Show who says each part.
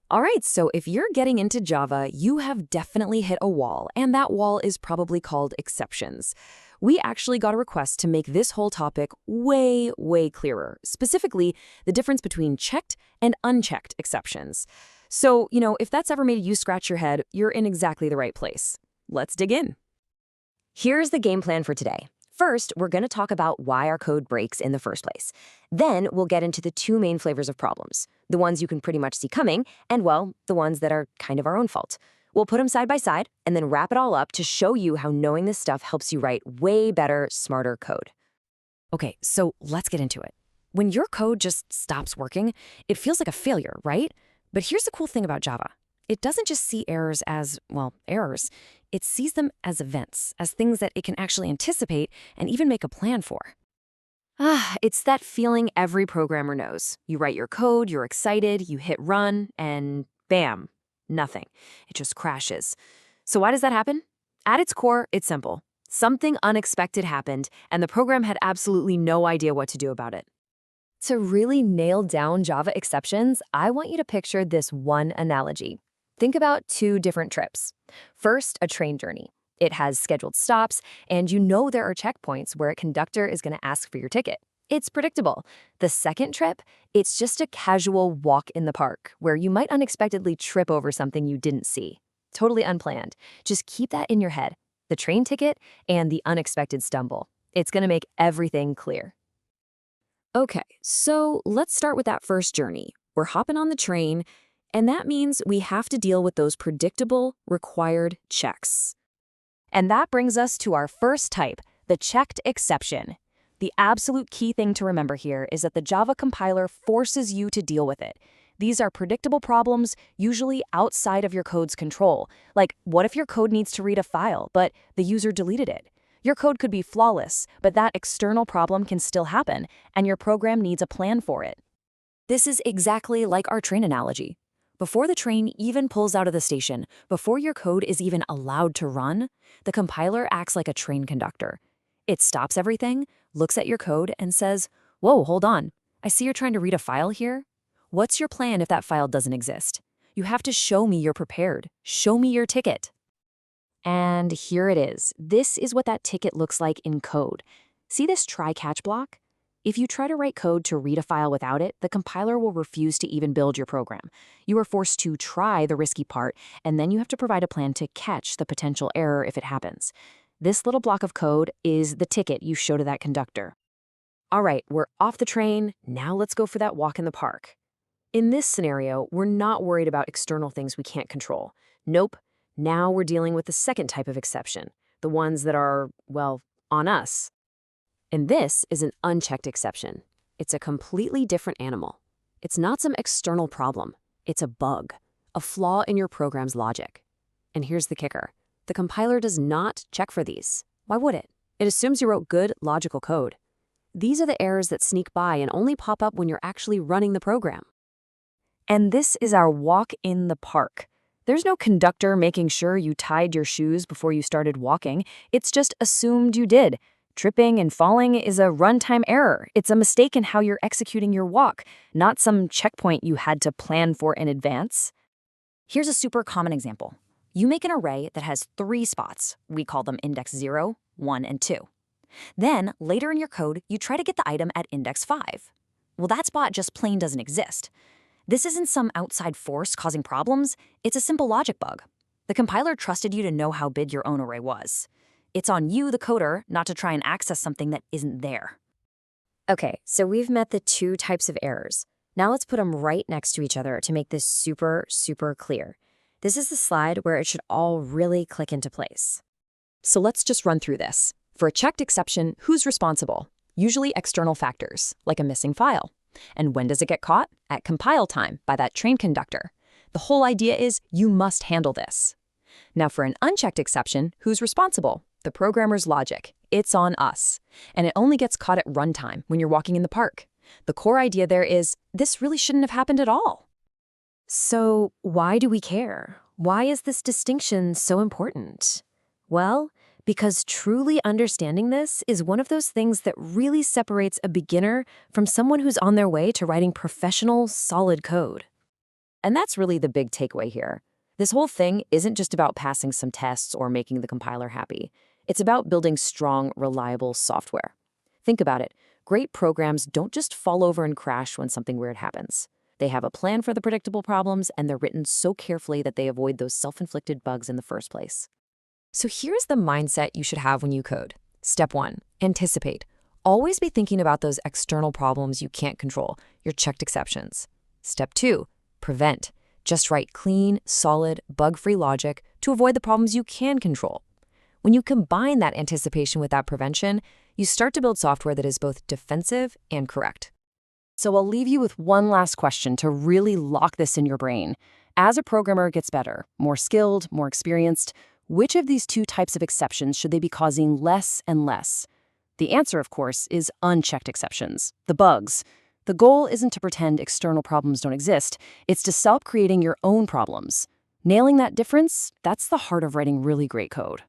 Speaker 1: All right, so if you're getting into Java, you have definitely hit a wall, and that wall is probably called exceptions. We actually got a request to make this whole topic way, way clearer, specifically the difference between checked and unchecked exceptions. So, if that's ever made you scratch your head, you're in exactly the right place. Let's dig in.
Speaker 2: Here's the game plan for today. First, we're going to talk about why our code breaks in the first place. Then, we'll get into the two main flavors of problems, the ones you can pretty much see coming, and, well, the ones that are kind of our own fault. We'll put them side by side and then wrap it all up to show you how knowing this stuff helps you write way better, smarter code.
Speaker 1: Okay, so let's get into it. When your code just stops working, it feels like a failure, right? But here's the cool thing about Java. It doesn't just see errors as, well, errors. It sees them as events, as things that it can actually anticipate and even make a plan for. It's that feeling every programmer knows. You write your code, you're excited, you hit run, and bam, nothing. It just crashes. So why does that happen? At its core, it's simple. Something unexpected happened, and the program had absolutely no idea what to do about it.
Speaker 2: To really nail down Java exceptions, I want you to picture this one analogy. Think about two different trips. First, a train journey. It has scheduled stops, and you know there are checkpoints where a conductor is going to ask for your ticket. It's predictable. The second trip, it's just a casual walk in the park, where you might unexpectedly trip over something you didn't see. Totally unplanned. Just keep that in your head. The train ticket and the unexpected stumble. It's going to make everything clear.
Speaker 1: Okay, so let's start with that first journey. We're hopping on the train, and that means we have to deal with those predictable, required checks.
Speaker 2: And that brings us to our first type, the checked exception. The absolute key thing to remember here is that the Java compiler forces you to deal with it. These are predictable problems, usually outside of your code's control. Like, what if your code needs to read a file, but the user deleted it? Your code could be flawless, but that external problem can still happen, and your program needs a plan for it.
Speaker 1: This is exactly like our train analogy. Before the train even pulls out of the station, before your code is even allowed to run, the compiler acts like a train conductor. It stops everything, looks at your code, and says, "Whoa, hold on. I see you're trying to read a file here. What's your plan if that file doesn't exist? You have to show me you're prepared. Show me your ticket." And here it is. This is what that ticket looks like in code. See this try-catch block? If you try to write code to read a file without it, the compiler will refuse to even build your program. You are forced to try the risky part, and then you have to provide a plan to catch the potential error if it happens. This little block of code is the ticket you show to that conductor. All right, we're off the train. Now let's go for that walk in the park. In this scenario, we're not worried about external things we can't control. Nope. Now we're dealing with the second type of exception, the ones that are, well, on us. And this is an unchecked exception. It's a completely different animal. It's not some external problem. It's a bug, a flaw in your program's logic. And here's the kicker. The compiler does not check for these. Why would it? It assumes you wrote good, logical code. These are the errors that sneak by and only pop up when you're actually running the program. And this is our walk in the park. There's no conductor making sure you tied your shoes before you started walking. It's just assumed you did. Tripping and falling is a runtime error. It's a mistake in how you're executing your walk, not some checkpoint you had to plan for in advance. Here's a super common example. You make an array that has 3 spots. We call them index 0, 1, and 2. Then, later in your code, you try to get the item at index 5. Well, that spot just plain doesn't exist. This isn't some outside force causing problems. It's a simple logic bug. The compiler trusted you to know how big your own array was. It's on you, the coder, not to try and access something that isn't there.
Speaker 2: Okay, so we've met the two types of errors. Now let's put them right next to each other to make this super, super clear. This is the slide where it should all really click into place.
Speaker 1: So let's just run through this. For a checked exception, who's responsible? Usually external factors, like a missing file. And when does it get caught? At compile time, by that train conductor. The whole idea is you must handle this. Now for an unchecked exception, who's responsible? The programmer's logic. It's on us. And it only gets caught at runtime when you're walking in the park. The core idea there is, this really shouldn't have happened at all.
Speaker 2: So why do we care? Why is this distinction so important? Well, because truly understanding this is one of those things that really separates a beginner from someone who's on their way to writing professional, solid code.
Speaker 1: And that's really the big takeaway here. This whole thing isn't just about passing some tests or making the compiler happy. It's about building strong, reliable software. Think about it. Great programs don't just fall over and crash when something weird happens. They have a plan for the predictable problems, and they're written so carefully that they avoid those self-inflicted bugs in the first place.
Speaker 2: So here's the mindset you should have when you code. Step 1, anticipate. Always be thinking about those external problems you can't control, your checked exceptions. Step 2, prevent. Just write clean, solid, bug-free logic to avoid the problems you can control. When you combine that anticipation with that prevention, you start to build software that is both defensive and correct.
Speaker 1: So I'll leave you with one last question to really lock this in your brain. As a programmer gets better, more skilled, more experienced, which of these two types of exceptions should they be causing less and less? The answer, of course, is unchecked exceptions, the bugs. The goal isn't to pretend external problems don't exist. It's to stop creating your own problems. Nailing that difference, that's the heart of writing really great code.